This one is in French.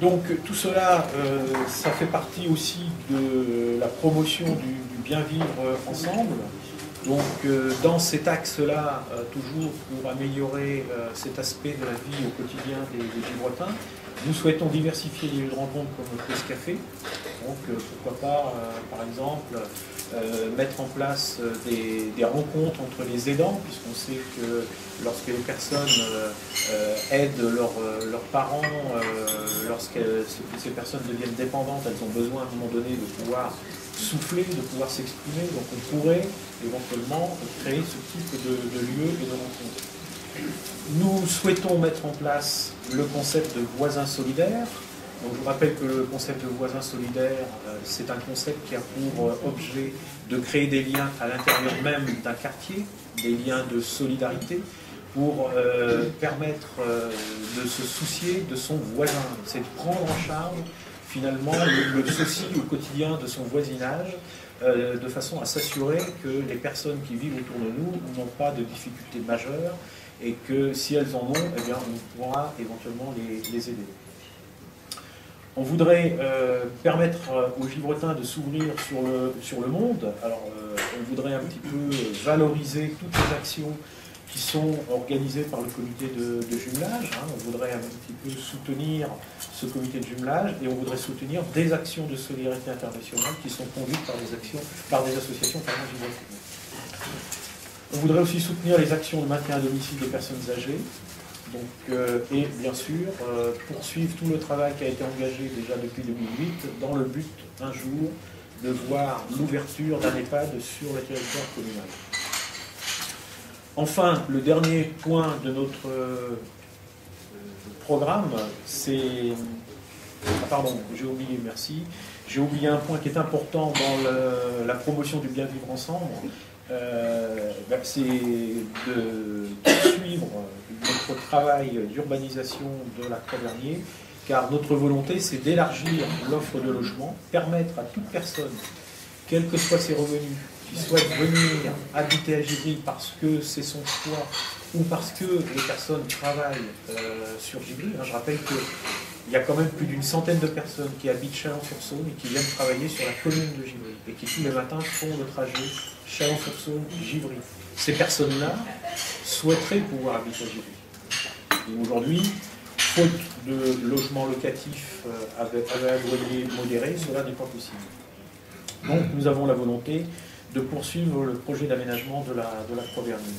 Donc tout cela, ça fait partie aussi de la promotion du bien vivre ensemble. Donc dans cet axe-là, toujours pour améliorer cet aspect de la vie au quotidien des Givretins, nous souhaitons diversifier les lieux de rencontre comme le Café. Donc pourquoi pas, par exemple, mettre en place des rencontres entre les aidants, puisqu'on sait que lorsque les personnes aident leurs parents, lorsque ces personnes deviennent dépendantes, elles ont besoin à un moment donné de pouvoir souffler, de pouvoir s'exprimer. Donc on pourrait éventuellement créer ce type de lieu et de rencontre. Nous souhaitons mettre en place le concept de voisins solidaires. Donc je vous rappelle que le concept de voisins solidaires, c'est un concept qui a pour objet de créer des liens à l'intérieur même d'un quartier, des liens de solidarité, pour permettre de se soucier de son voisin. C'est de prendre en charge finalement le souci au quotidien de son voisinage, de façon à s'assurer que les personnes qui vivent autour de nous n'ont pas de difficultés majeures et que si elles en ont, eh bien, on pourra éventuellement les aider. On voudrait permettre aux Givretins de s'ouvrir sur le monde. Alors, on voudrait un petit peu valoriser toutes les actions qui sont organisées par le comité de jumelage. On voudrait un petit peu soutenir ce comité de jumelage et on voudrait soutenir des actions de solidarité internationale qui sont conduites par des associations givretines. On voudrait aussi soutenir les actions de maintien à domicile des personnes âgées. Donc, et bien sûr, poursuivre tout le travail qui a été engagé déjà depuis 2008 dans le but, un jour, de voir l'ouverture d'un EHPAD sur le territoire communal. Enfin, le dernier point de notre programme, c'est... Ah pardon, j'ai oublié, merci. J'ai oublié un point qui est important dans la promotion du bien vivre ensemble. C'est de poursuivre notre travail d'urbanisation de la Croix-Bernier, car notre volonté, c'est d'élargir l'offre de logement, permettre à toute personne, quels que soient ses revenus, qui souhaite venir habiter à Givry parce que c'est son choix ou parce que les personnes travaillent sur Givry. Je rappelle qu'il y a quand même plus d'une centaine de personnes qui habitent Chalon-sur-Saône et qui viennent travailler sur la commune de Givry et qui tous les matins font le trajet Chalon-sur-Saône-Givry. Ces personnes-là souhaiteraient pouvoir habiter à Givry. Et aujourd'hui, faute de logements locatifs avec un loyer modéré, cela n'est pas possible. Donc nous avons la volonté de poursuivre le projet d'aménagement de la Croix-Bernier.